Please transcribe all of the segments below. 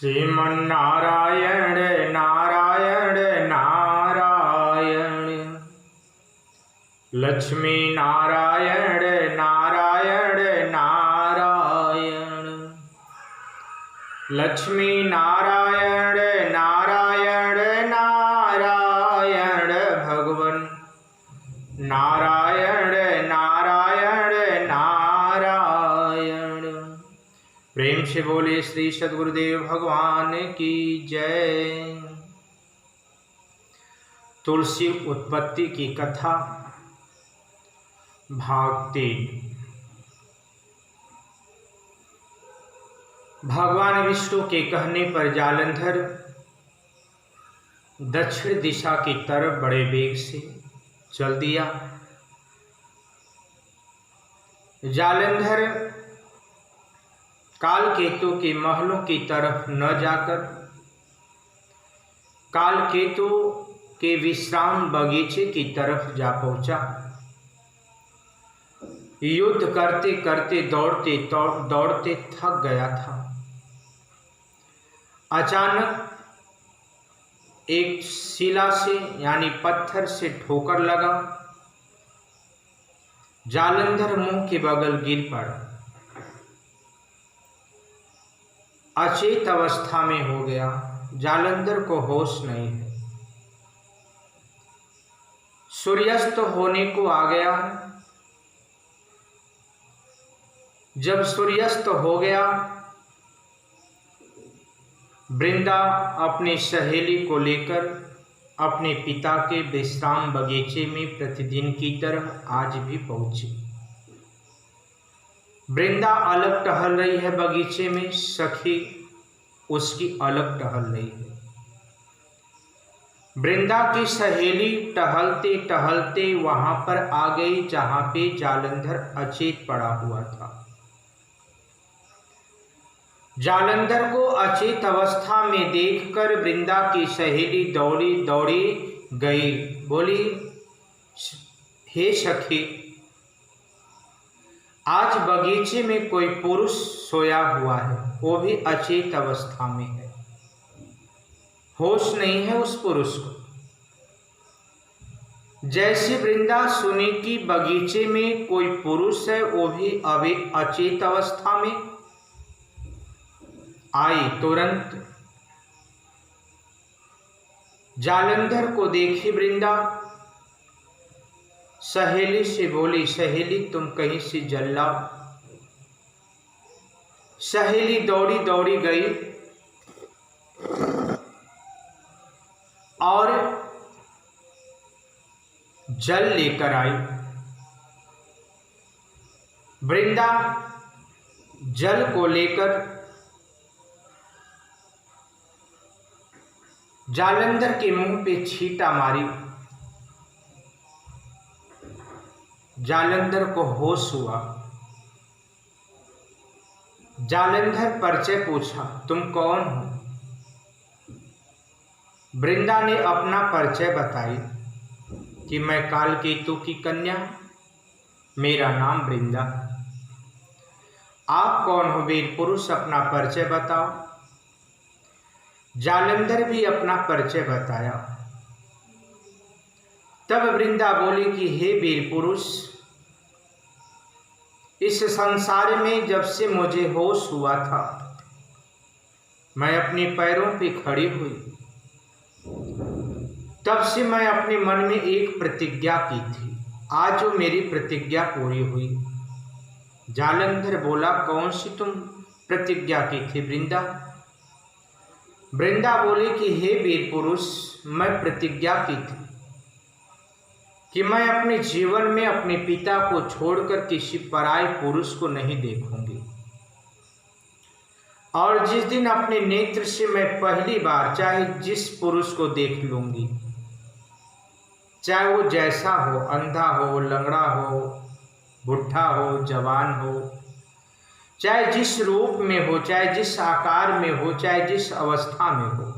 श्रीमन्नारायण नारायण नारायण, लक्ष्मी नारायण नारायण नारायण, लक्ष्मी नारायण नारायण नारायण, भगवन नारायण नारायण नारायण। प्रेम से बोले श्री सद्गुरुदेव भगवान की जय। तुलसी उत्पत्ति की कथा भाग 3। भगवान विष्णु के कहने पर जालंधर दक्षिण दिशा की तरफ बड़े वेग से चल दिया। जालंधर कालकेतु के महलों की तरफ न जाकर कालकेतु के विश्राम बगीचे की तरफ जा पहुंचा। युद्ध करते करते दौड़ते दौड़ते थक गया था। अचानक एक शिला से यानी पत्थर से ठोकर लगा। जालंधर मुंह के बगल गिर पड़ा। अचेत अवस्था में हो गया। जालंधर को होश नहीं है। सूर्यास्त होने को आ गया। जब सूर्यास्त हो गया, वृंदा अपनी सहेली को लेकर अपने पिता के विश्राम बगीचे में प्रतिदिन की तरह आज भी पहुंची। वृंदा अलग टहल रही है बगीचे में, सखी उसकी अलग टहल रही है। वृंदा की सहेली टहलते टहलते वहां पर आ गई जहां पे जालंधर अचेत पड़ा हुआ था। जालंधर को अचेत अवस्था में देखकर वृंदा की सहेली दौड़ी दौड़ी गई। बोली, हे सखी, आज बगीचे में कोई पुरुष सोया हुआ है, वो भी अचेत अवस्था में है। होश नहीं है उस पुरुष को। जैसे वृंदा सुनी कि बगीचे में कोई पुरुष है, वो भी अभी अचेत अवस्था में आई। तुरंत जालंधर को देखी वृंदा सहेली से बोली, सहेली तुम कहीं से जल लाओ। सहेली दौड़ी दौड़ी गई और जल लेकर आई। वृंदा जल को लेकर जालंधर के मुंह पे छींटा मारी। जालंधर को होश हुआ। जालंधर परिचय पूछा, तुम कौन हो? वृंदा ने अपना परिचय बताई कि मैं कालकेतु की कन्या, मेरा नाम वृंदा। आप कौन हो वीर पुरुष, अपना परिचय बताओ। जालंधर भी अपना परिचय बताया। तब वृंदा बोली कि हे वीर पुरुष, इस संसार में जब से मुझे होश हुआ था, मैं अपने पैरों पे खड़ी हुई, तब से मैं अपने मन में एक प्रतिज्ञा की थी। आज वो मेरी प्रतिज्ञा पूरी हुई। जालंधर बोला, कौन सी तुम प्रतिज्ञा की थी वृंदा? वृंदा बोली कि हे वीर पुरुष, मैं प्रतिज्ञा की थी कि मैं अपने जीवन में अपने पिता को छोड़कर किसी पराये पुरुष को नहीं देखूंगी। और जिस दिन अपने नेत्र से मैं पहली बार चाहे जिस पुरुष को देख लूंगी, चाहे वो जैसा हो, अंधा हो, लंगड़ा हो, बुढ़ा हो, जवान हो, चाहे जिस रूप में हो, चाहे जिस आकार में हो, चाहे जिस अवस्था में हो,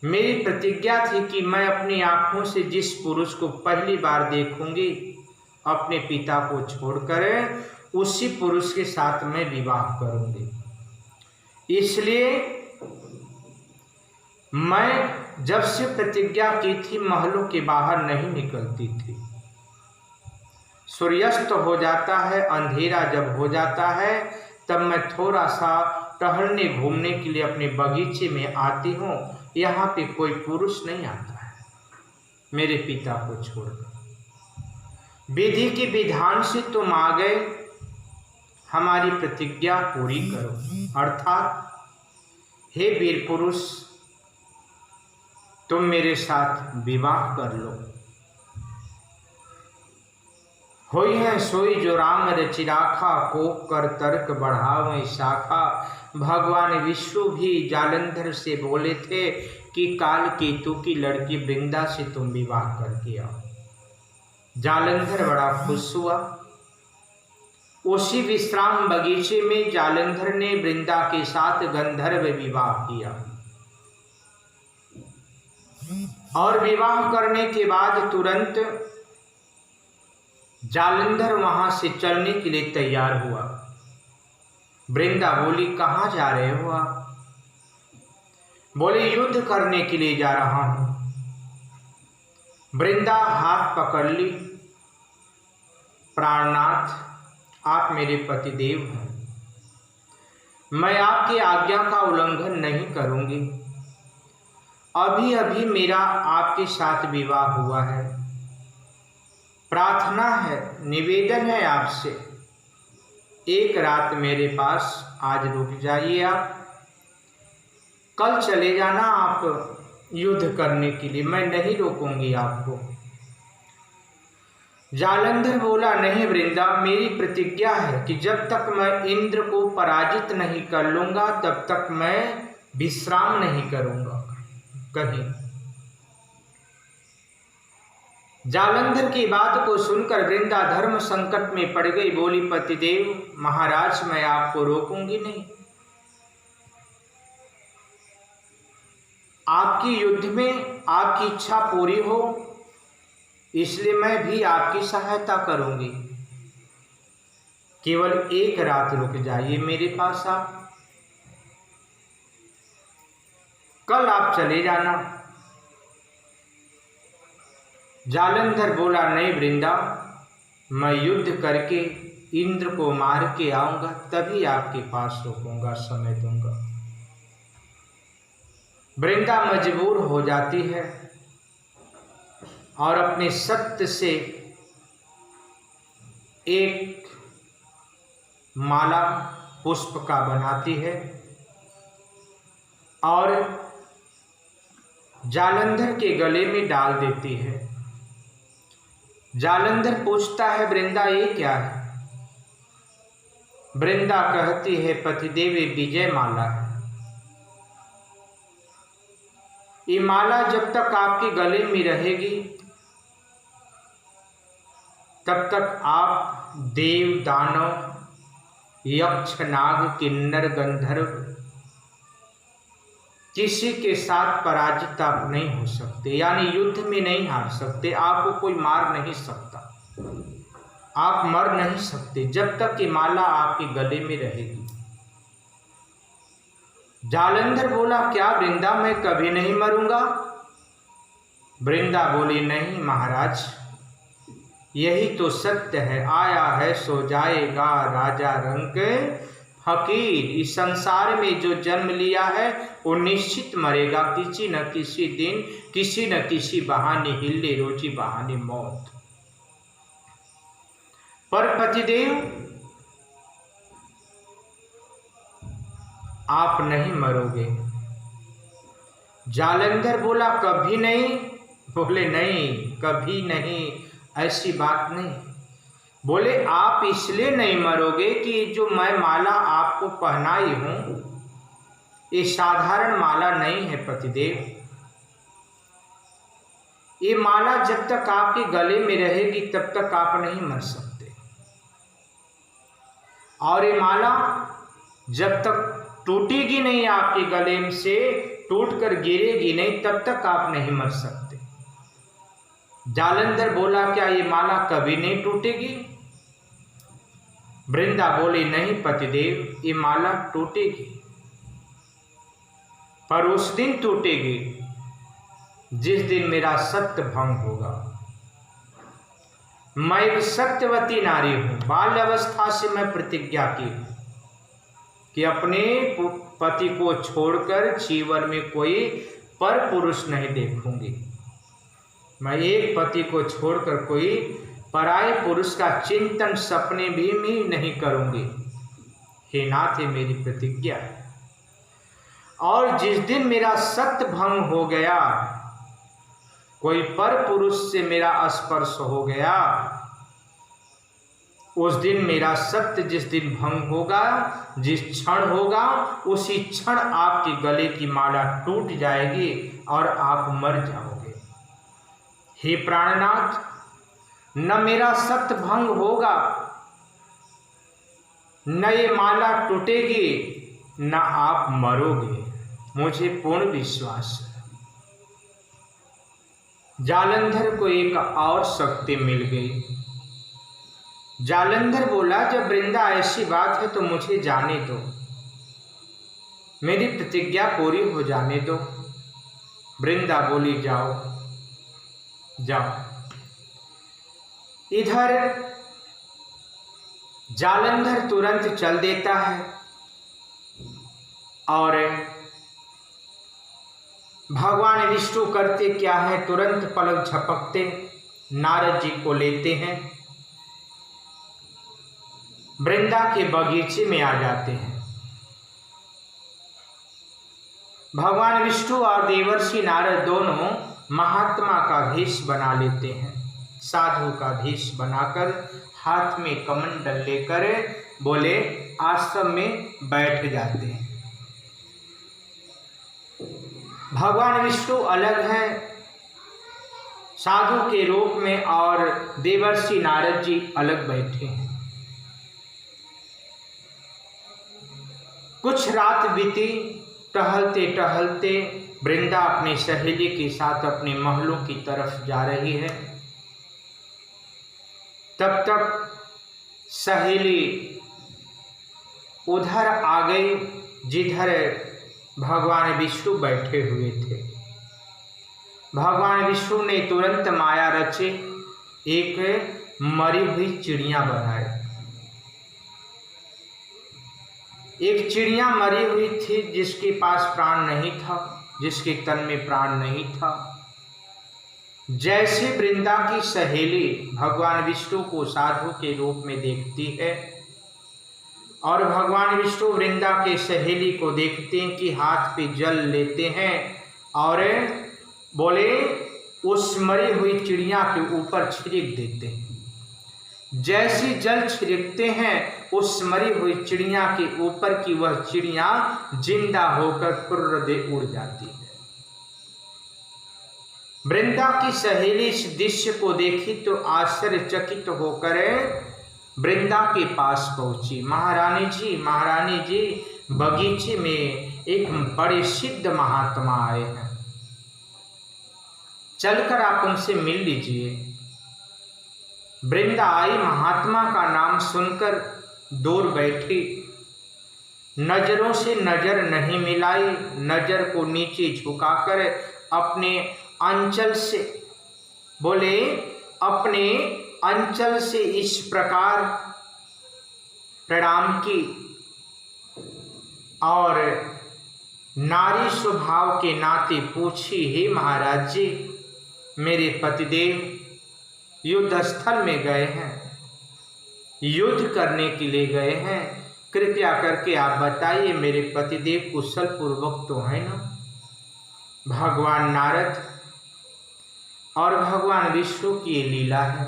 मेरी प्रतिज्ञा थी कि मैं अपनी आंखों से जिस पुरुष को पहली बार देखूंगी, अपने पिता को छोड़कर उसी पुरुष के साथ मैं विवाह करूंगी। इसलिए मैं जब से प्रतिज्ञा की थी महलों के बाहर नहीं निकलती थी। सूर्यास्त हो जाता है, अंधेरा जब हो जाता है, तब मैं थोड़ा सा टहलने घूमने के लिए अपने बगीचे में आती हूँ। यहाँ पे कोई पुरुष नहीं आता है मेरे पिता को छोड़कर। विधि के विधान से तुम आ गए, हमारी प्रतिज्ञा पूरी करो। अर्थात हे वीर पुरुष, तुम मेरे साथ विवाह कर लो। होई है सोई जो राम रचि राखा, कोक कर तर्क बढ़ावे शाखा। भगवान विष्णु भी जालंधर से बोले थे कि काल केतु की लड़की वृंदा से तुम विवाह करके आओ। जालंधर बड़ा खुश हुआ। उसी विश्राम बगीचे में जालंधर ने वृंदा के साथ गंधर्व विवाह किया और विवाह करने के बाद तुरंत जालंधर वहां से चलने के लिए तैयार हुआ। वृंदा बोली, कहाँ जा रहे हो आप? बोले, युद्ध करने के लिए जा रहा हूं। वृंदा हाथ पकड़ ली, प्राणनाथ, आप मेरे पतिदेव हैं, मैं आपकी आज्ञा का उल्लंघन नहीं करूंगी। अभी अभी मेरा आपके साथ विवाह हुआ है। प्रार्थना है, निवेदन है आपसे, एक रात मेरे पास आज रुक जाइए। आप कल चले जाना आप युद्ध करने के लिए, मैं नहीं रोकूंगी आपको। जालंधर बोला, नहीं वृंदा, मेरी प्रतिज्ञा है कि जब तक मैं इंद्र को पराजित नहीं कर लूंगा तब तक मैं विश्राम नहीं करूंगा कहीं। जालंधर की बात को सुनकर वृंदा धर्म संकट में पड़ गई। बोली, पतिदेव महाराज, मैं आपको रोकूंगी नहीं। आपकी युद्ध में आपकी इच्छा पूरी हो, इसलिए मैं भी आपकी सहायता करूंगी। केवल एक रात रुक जाइए मेरे पास आप, कल आप चले जाना। जालंधर बोला, नहीं वृंदा, मैं युद्ध करके इंद्र को मार के आऊंगा, तभी आपके पास रुकूंगा, समय दूंगा। वृंदा मजबूर हो जाती है और अपने सत्य से एक माला पुष्प का बनाती है और जालंधर के गले में डाल देती है। जालंधर पूछता है, वृंदा ये क्या है? वृंदा कहती है, पतिदेव विजय माला है। ये माला जब तक आपके गले में रहेगी तब तक आप देव, दानव, यक्ष, नाग, किन्नर, गंधर्व किसी के साथ पराजित आप नहीं हो सकते, यानी युद्ध में नहीं हार सकते। आपको कोई मार नहीं सकता, आप मर नहीं सकते जब तक कि माला आपके गले में रहेगी। जालंधर बोला, क्या वृंदा, मैं कभी नहीं मरूंगा? वृंदा बोली, नहीं महाराज, यही तो सत्य है। आया है सो जाएगा राजा रंग फकीर। इस संसार में जो जन्म लिया है वो निश्चित मरेगा, किसी न किसी दिन, किसी न किसी बहाने, हिले रोजी बहाने मौत। पर पतिदेव आप नहीं मरोगे। जालंधर बोला, कभी नहीं? बोले, नहीं, कभी नहीं, ऐसी बात नहीं। बोले, आप इसलिए नहीं मरोगे कि जो मैं माला आपको पहनाई हूं ये साधारण माला नहीं है पतिदेव। ये माला जब तक आपके गले में रहेगी तब तक आप नहीं मर सकते, और ये माला जब तक टूटेगी नहीं आपके गले से, टूट कर गिरेगी नहीं, तब तक आप नहीं मर सकते। जालंधर बोला, क्या ये माला कभी नहीं टूटेगी? वृंदा बोली, नहीं पतिदेव, ये माला टूटेगी। पर उस दिन टूटेगी जिस दिन मेरा सत्य भंग होगा। मैं एक सत्यवती नारी हूं। बाल्य अवस्था से मैं प्रतिज्ञा की कि अपने पति को छोड़कर जीवन में कोई पर पुरुष नहीं देखूंगी। मैं एक पति को छोड़कर कोई पराये पुरुष का चिंतन सपने भी नहीं करूंगी। हे नाथ, ये मेरी प्रतिज्ञा है। और जिस दिन मेरा सत्य भंग हो गया, कोई पर पुरुष से मेरा स्पर्श हो गया, उस दिन मेरा सत्य जिस दिन भंग होगा, जिस क्षण होगा, उसी क्षण आपके गले की माला टूट जाएगी और आप मर जाओगे। हे प्राणनाथ, न मेरा सत्य भंग होगा, न ये माला टूटेगी, न आप मरोगे। मुझे पूर्ण विश्वास है। जालंधर को एक और शक्ति मिल गई। जालंधर बोला, जब वृंदा ऐसी बात है तो मुझे जाने दो, मेरी प्रतिज्ञा पूरी हो जाने दो। वृंदा बोली, जाओ जाओ। इधर जालंधर तुरंत चल देता है और भगवान विष्णु करते क्या है, तुरंत पलक झपकते नारद जी को लेते हैं, वृंदा के बगीचे में आ जाते हैं। भगवान विष्णु और देवर्षि नारद दोनों महात्मा का भेष बना लेते हैं, साधु का भेष बनाकर हाथ में कमंडल लेकर बोले आश्रम में बैठ जाते हैं। भगवान विष्णु अलग हैं साधु के रूप में और देवर्षि नारद जी अलग बैठे हैं। कुछ रात बीती, टहलते टहलते वृंदा अपनी सहेली के साथ अपने महलों की तरफ जा रही है। तब तक सहेली उधर आ गई जिधर भगवान विष्णु बैठे हुए थे। भगवान विष्णु ने तुरंत माया रचे, एक मरी हुई चिड़िया बनाई। एक चिड़िया मरी हुई थी जिसके पास प्राण नहीं था, जिसके तन में प्राण नहीं था। जैसे वृंदा की सहेली भगवान विष्णु को साधु के रूप में देखती है और भगवान विष्णु वृंदा के सहेली को देखते हैं कि हाथ पे जल लेते हैं और बोले उस मरी हुई चिड़िया के ऊपर छिड़क देते हैं। जैसे जल छिड़कते हैं उस मरी हुई चिड़िया के ऊपर की वह चिड़िया जिंदा होकर फुर्र दे उड़ जाती है। वृंदा की सहेली इस दृश्य को देखी तो आश्चर्यचकित होकर वृंदा के पास पहुंची। महारानी जी, बगीचे में एक बड़े सिद्ध महात्मा आए हैं, चलकर आप उनसे मिल लीजिए। वृंदा आई, महात्मा का नाम सुनकर दूर बैठी, नजरों से नजर नहीं मिलाई, नजर को नीचे झुकाकर अपने अंचल से बोले, अपने अंचल से इस प्रकार प्रणाम की और नारी स्वभाव के नाते पूछी, हे महाराज जी, मेरे पतिदेव युद्ध स्थल में गए हैं, युद्ध करने के लिए गए हैं, कृपया करके आप बताइए मेरे पतिदेव कुशल पूर्वक तो है ना। भगवान नारद और भगवान विष्णु की लीला है।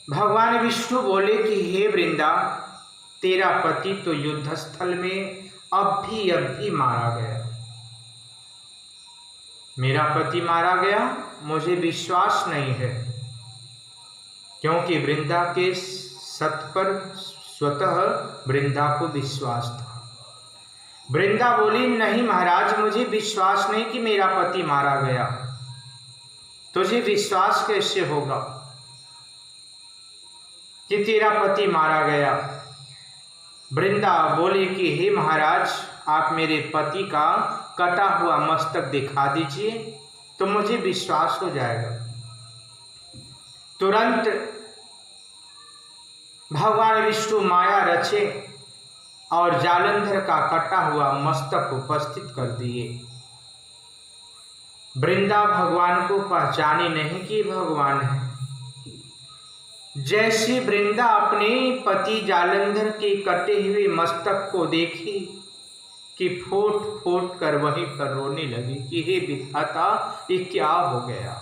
भगवान विष्णु बोले कि हे वृंदा, तेरा पति तो युद्ध स्थल में अब भी मारा गया। मेरा पति मारा गया, मुझे विश्वास नहीं है, क्योंकि वृंदा के सत्य पर स्वतः वृंदा को विश्वास था। वृंदा बोली, नहीं महाराज, मुझे विश्वास नहीं कि मेरा पति मारा गया। तुझे विश्वास कैसे होगा कि तेरा पति मारा गया? वृंदा बोले कि हे महाराज, आप मेरे पति का कटा हुआ मस्तक दिखा दीजिए तो मुझे विश्वास हो जाएगा। तुरंत भगवान विष्णु माया रचे और जालंधर का कटा हुआ मस्तक उपस्थित कर दिए। वृंदा भगवान को पहचाने नहीं कि भगवान है। जैसे वृंदा अपने पति जालंधर के कटे हुए मस्तक को देखी कि फूट फूट कर वहीं पर रोने लगी कि हे विधाता, ये क्या हो गया।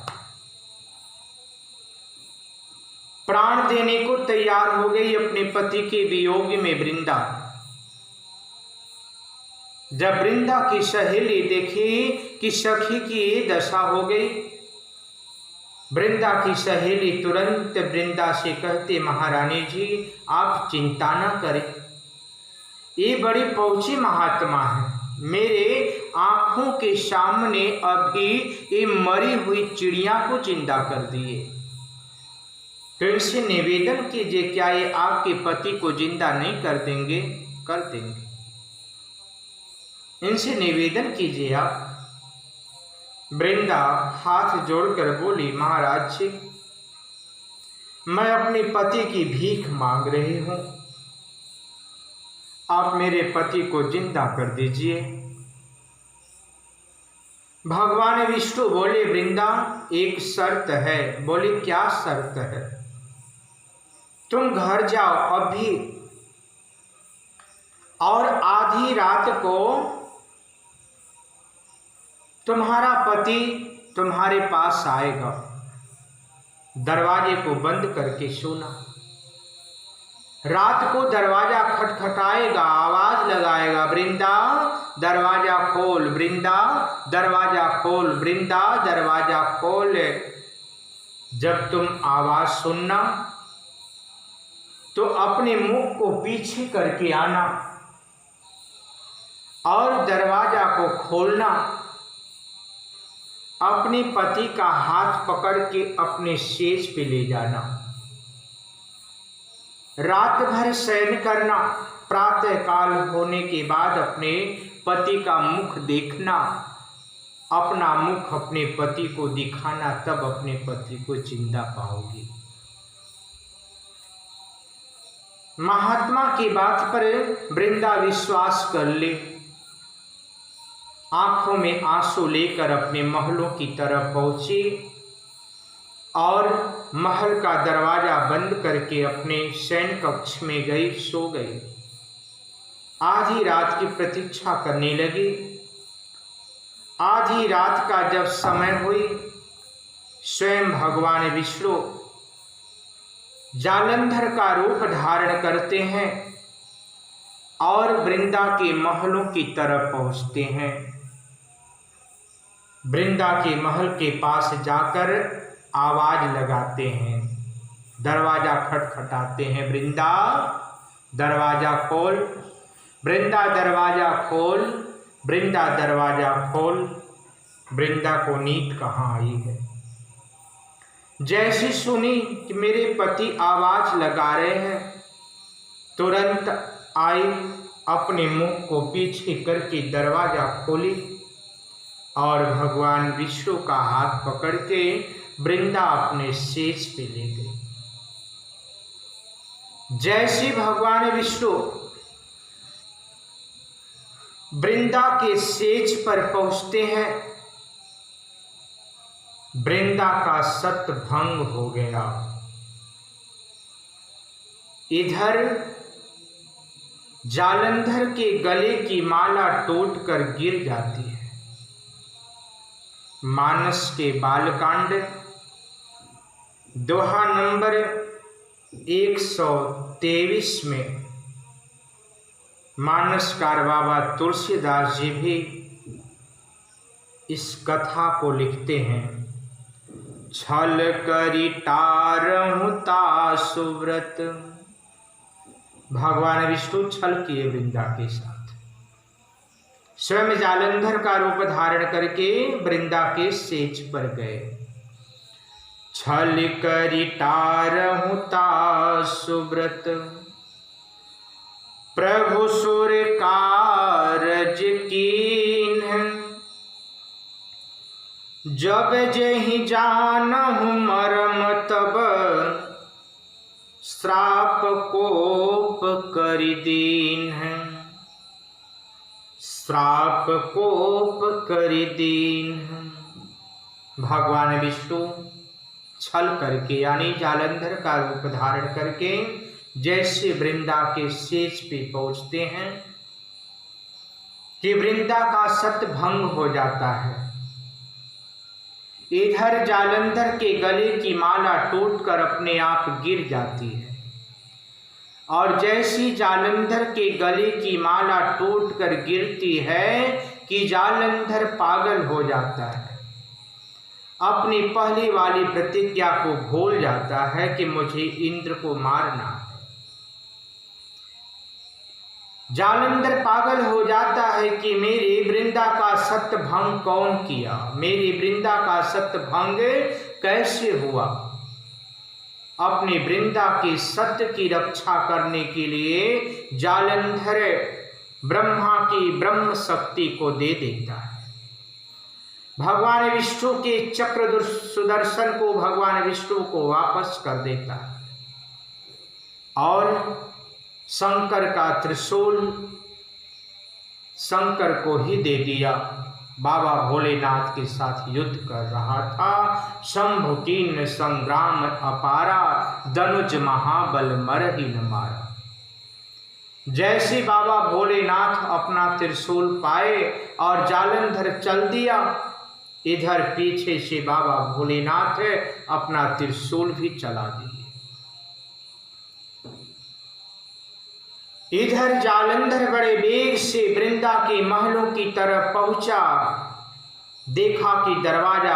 प्राण देने को तैयार हो गई अपने पति के वियोग में वृंदा। जब वृंदा की सहेली देखी कि सखी की ये दशा हो गई, वृंदा की सहेली तुरंत वृंदा से कहते, महारानी जी आप चिंता न करें, ये बड़ी पहुंची महात्मा है, मेरे आंखों के सामने अभी ये मरी हुई चिड़िया को जिंदा कर दिए, तो इनसे निवेदन कीजिए क्या ये आपके पति को जिंदा नहीं कर देंगे? कर देंगे, इनसे निवेदन कीजिए आप। वृंदा हाथ जोड़कर बोली, महाराज जी मैं अपने पति की भीख मांग रही हूं, आप मेरे पति को जिंदा कर दीजिए। भगवान विष्णु बोले, वृंदा एक शर्त है। बोले क्या शर्त है? तुम घर जाओ अभी और आधी रात को तुम्हारा पति तुम्हारे पास आएगा, दरवाजे को बंद करके सोना। रात को दरवाजा खटखटाएगा, आवाज लगाएगा, वृंदा दरवाजा खोल, वृंदा दरवाजा खोल, वृंदा दरवाजा खोल। जब तुम आवाज सुनना तो अपने मुख को पीछे करके आना और दरवाजा को खोलना। अपने पति का हाथ पकड़ के अपने सेज पे ले जाना। रात भर शयन करना, प्रातः काल होने के बाद अपने पति का मुख देखना, अपना मुख अपने पति को दिखाना, तब अपने पति को जिंदा पाओगे। महात्मा की बात पर वृंदा विश्वास कर ले। आंखों में आंसू लेकर अपने महलों की तरफ पहुंची और महल का दरवाजा बंद करके अपने शयन कक्ष में गई, सो गई। आधी रात की प्रतीक्षा करने लगी। आधी रात का जब समय हुई, स्वयं भगवान विष्णु जालंधर का रूप धारण करते हैं और वृंदा के महलों की तरफ पहुंचते हैं। वृंदा के महल के पास जाकर आवाज लगाते हैं, दरवाजा खटखटाते हैं, वृंदा दरवाजा खोल, वृंदा दरवाजा खोल, वृंदा दरवाजा खोल। वृंदा को नींद कहाँ आई है। जैसी सुनी कि मेरे पति आवाज लगा रहे हैं, तुरंत आई, अपने मुख को पीछे करके दरवाजा खोली और भगवान विष्णु का हाथ पकड़ के वृंदा अपने सेज पे ले गई। जैसे भगवान विष्णु वृंदा के सेज पर पहुंचते हैं, वृंदा का सत्य भंग हो गया। इधर जालंधर के गले की माला टूटकर गिर जाती है। मानस के बालकांड दोहा नंबर 123 में मानसकार बाबा तुलसीदास जी भी इस कथा को लिखते हैं। छल करी टारहु तासु व्रत। भगवान विष्णु छल किए वृंदा के साथ, स्वयं जालंधर का रूप धारण करके वृंदा के सेज पर गए। छल करी टारहु तासु व्रत, प्रभु सुर कारज कीन्ह, जब जेहि जानहु मरम तब श्राप कोप करि दीन्ह, श्राप कोप करि दीन्ह। भगवान विष्णु छल करके यानी जालंधर का रूप धारण करके जैसे वृंदा के शेष पे पहुंचते हैं कि वृंदा का सत भंग हो जाता है। इधर जालंधर के गले की माला टूटकर अपने आप गिर जाती है और जैसी जालंधर के गले की माला टूटकर गिरती है कि जालंधर पागल हो जाता है, अपनी पहली वाली प्रतिज्ञा को भूल जाता है कि मुझे इंद्र को मारना है। जालंधर पागल हो जाता है कि मेरी वृंदा का सत्य भंग कौन किया, मेरी वृंदा का सत्य भंग कैसे हुआ। अपनी वृंदा की सत्य की रक्षा करने के लिए जालंधर ब्रह्मा की ब्रह्म शक्ति को दे देता है। भगवान विष्णु के चक्र सुदर्शन को भगवान विष्णु को वापस कर देता है और शंकर का त्रिशूल शंकर को ही दे दिया। बाबा भोलेनाथ के साथ युद्ध कर रहा था। शंभु कीन संग्राम अपारा, धनुज महाबल मरहि न मारा। जैसे बाबा भोलेनाथ अपना त्रिशूल पाए और जालंधर चल दिया, इधर पीछे से बाबा भोलेनाथ अपना त्रिशूल भी चला दिए। इधर जालंधर बड़े वेग से वृंदा के महलों की तरफ पहुंचा। देखा कि दरवाजा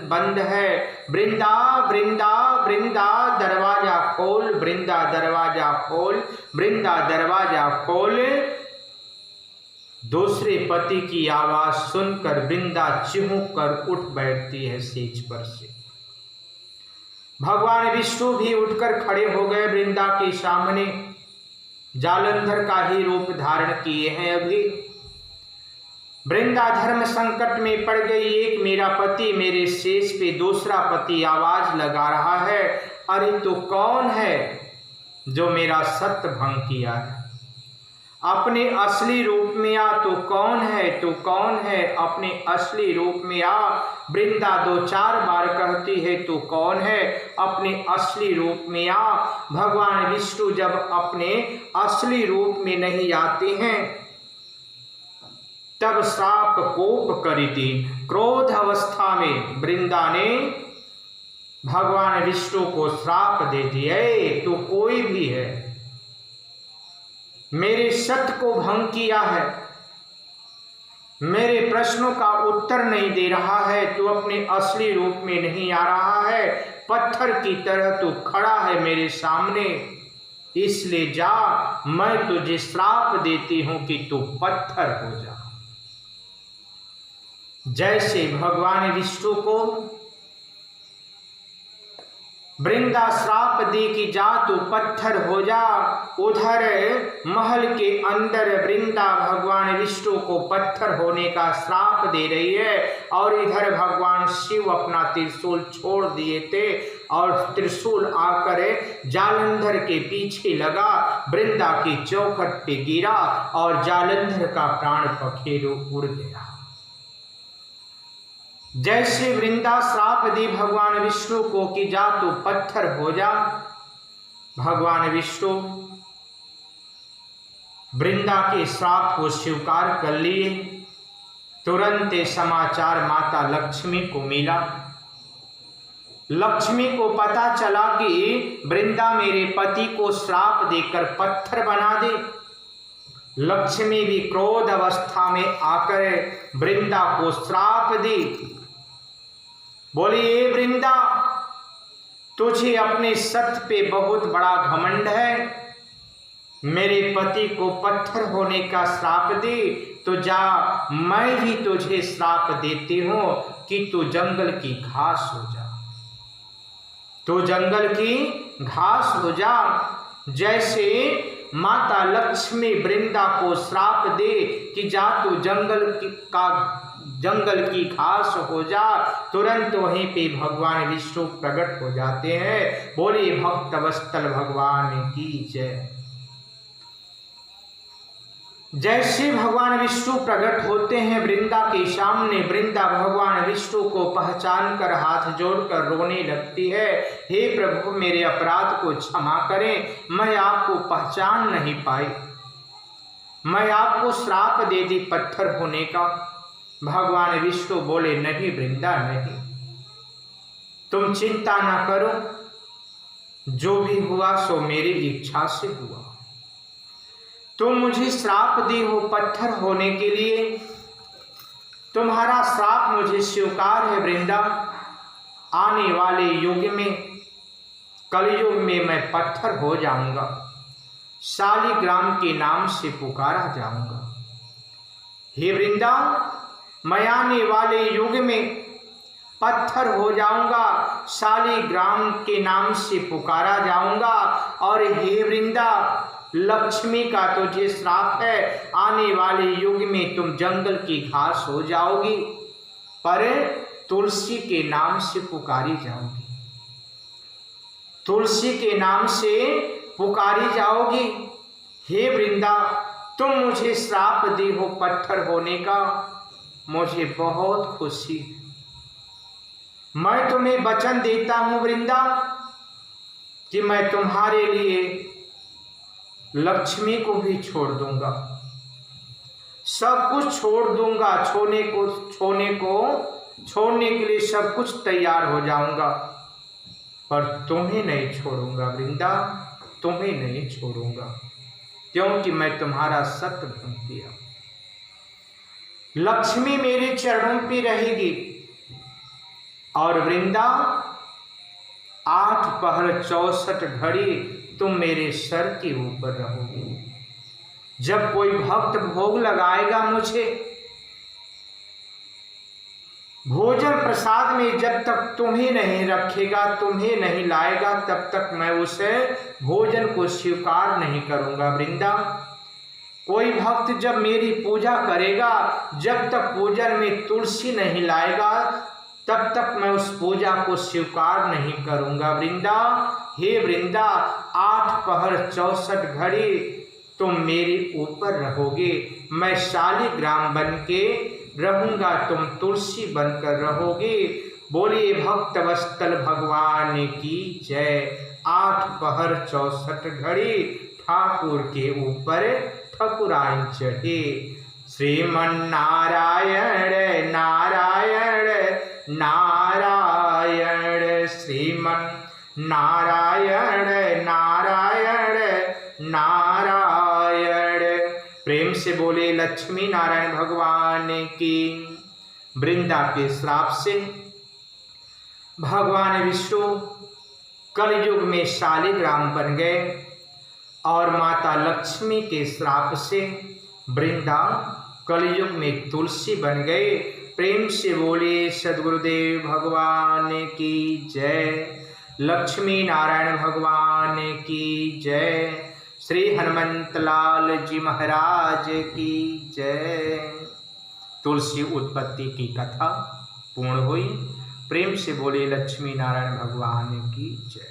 बंद है। वृंदा वृंदा वृंदा दरवाजा खोल, वृंदा दरवाजा खोल, वृंदा दरवाजा खोल। दूसरे पति की आवाज सुनकर वृंदा चिहुक कर उठ बैठती है सेज पर से। भगवान विष्णु भी उठकर खड़े हो गए वृंदा के सामने। जालंधर का ही रूप धारण किए हैं। अभी वृंदा धर्म संकट में पड़ गई। एक मेरा पति मेरे शेष पे दूसरा पति आवाज लगा रहा है, अरे तो कौन है जो मेरा सत्य भंग किया है? अपने असली रूप में आ। तो कौन है, तो कौन है? अपने असली रूप में आ। वृंदा 2-4 बार कहती है तो कौन है? अपने असली रूप में आ। भगवान विष्णु जब अपने असली रूप में नहीं आते हैं तब श्राप कोप करी थी। क्रोध अवस्था में वृंदा ने भगवान विष्णु को श्राप दे दिया, तो कोई भी है मेरे सत्य को भंग किया है, मेरे प्रश्नों का उत्तर नहीं दे रहा है, तो अपने असली रूप में नहीं आ रहा है, पत्थर की तरह तो खड़ा है मेरे सामने, इसलिए जा, मैं तुझे श्राप देती हूं कि तू पत्थर हो जा। जैसे भगवान विष्णु को वृंदा श्राप दी कि जा तू पत्थर हो जा, उधर महल के अंदर वृंदा भगवान विष्णु को पत्थर होने का श्राप दे रही है और इधर भगवान शिव अपना त्रिशूल छोड़ दिए थे और त्रिशूल आकर जालंधर के पीछे लगा, वृंदा की चौखट पे गिरा और जालंधर का प्राण पखेरु उड़ गया। जैसे वृंदा श्राप दी भगवान विष्णु को कि जा तू पत्थर हो जा, भगवान विष्णु वृंदा के श्राप को स्वीकार कर लिए। तुरंत समाचार माता लक्ष्मी को मिला। लक्ष्मी को पता चला कि वृंदा मेरे पति को श्राप देकर पत्थर बना दे। लक्ष्मी भी क्रोध अवस्था में आकर वृंदा को श्राप दी। बोली, ए वृंदा, तुझे अपने सत्य पे बहुत बड़ा घमंड है, मेरे पति को पत्थर होने का श्राप दे, तो जा, मैं भी तुझे श्राप देती हूं कि तू जंगल की घास हो जा, तू जंगल की घास हो जा। जैसे माता लक्ष्मी वृंदा को श्राप दे कि जा तू जंगल की घास हो जा, तुरंत वहीं पे भगवान विष्णु प्रकट हो जाते हैं। बोले भक्त वत्सल भगवान की जय। जैसे भगवान विष्णु प्रकट होते हैं वृंदा के सामने, वृंदा भगवान विष्णु को पहचान कर हाथ जोड़कर रोने लगती है। हे प्रभु, मेरे अपराध को क्षमा करें, मैं आपको पहचान नहीं पाई, मैं आपको श्राप दे दी पत्थर होने का। भगवान विष्णु बोले नहीं वृंदा नहीं, तुम चिंता ना करो, जो भी हुआ सो मेरी इच्छा से हुआ। तुम मुझे श्राप दी हो पत्थर होने के लिए, तुम्हारा श्राप मुझे स्वीकार है वृंदा। आने वाले युग में, कलयुग में मैं पत्थर हो जाऊंगा, शालिग्राम के नाम से पुकारा जाऊंगा। हे वृंदा, मैं आने वाले युग में पत्थर हो जाऊंगा, शालिग्राम के नाम से पुकारा जाऊंगा। और हे वृंदा, लक्ष्मी का तुझे श्राप है, आने वाले युग में तुम जंगल की घास हो जाओगी, पर तुलसी के नाम से पुकारी जाओगी, तुलसी के नाम से पुकारी जाओगी। हे वृंदा, तुम मुझे श्राप दी हो पत्थर होने का, मुझे बहुत खुशी है। मैं तुम्हें वचन देता हूं वृंदा कि मैं तुम्हारे लिए लक्ष्मी को भी छोड़ दूंगा, सब कुछ छोड़ दूंगा, छोड़ने के लिए सब कुछ तैयार हो जाऊंगा, पर तुम्हें नहीं छोड़ूंगा वृंदा, तुम्हें नहीं छोड़ूंगा, क्योंकि मैं तुम्हारा सत्य भंग किया। लक्ष्मी मेरे चरणों पे रहेगी और वृंदा 8 पहर 64 घड़ी तुम मेरे सर के ऊपर रहोगे। जब कोई भक्त भोग लगाएगा मुझे, भोजन प्रसाद में जब तक तुम्हें नहीं रखेगा, तुम्हें नहीं लाएगा, तब तक मैं उसे भोजन को स्वीकार नहीं करूंगा वृंदा। कोई भक्त जब मेरी पूजा करेगा, जब तक पूजन में तुलसी नहीं लाएगा, तब तक मैं उस पूजा को स्वीकार नहीं करूंगा वृंदा। हे वृंदा, 8 पहर 64 घड़ी तुम मेरे ऊपर रहोगे, मैं शालिग्राम बन के रहूंगा, तुम तुलसी बनकर रहोगे। बोलिए भक्त वत्सल भगवान की जय। 8 पहर 64 घड़ी ठाकुर के ऊपर ठकुराइन चढ़े। श्रीमन नारायण नारायण नारायण, श्रीमन नारायण नारायण नारायण। प्रेम से बोले लक्ष्मी नारायण भगवान की। वृंदा के श्राप से भगवान विष्णु कलयुग में शालिग्राम बन गए और माता लक्ष्मी के श्राप से वृंदा कलयुग में तुलसी बन गए। प्रेम से बोले सद्गुरुदेव भगवान की जय। लक्ष्मी नारायण भगवान की जय। श्री हनुमंत लाल जी महाराज की जय। तुलसी उत्पत्ति की कथा पूर्ण हुई। प्रेम से बोले लक्ष्मी नारायण भगवान की जय।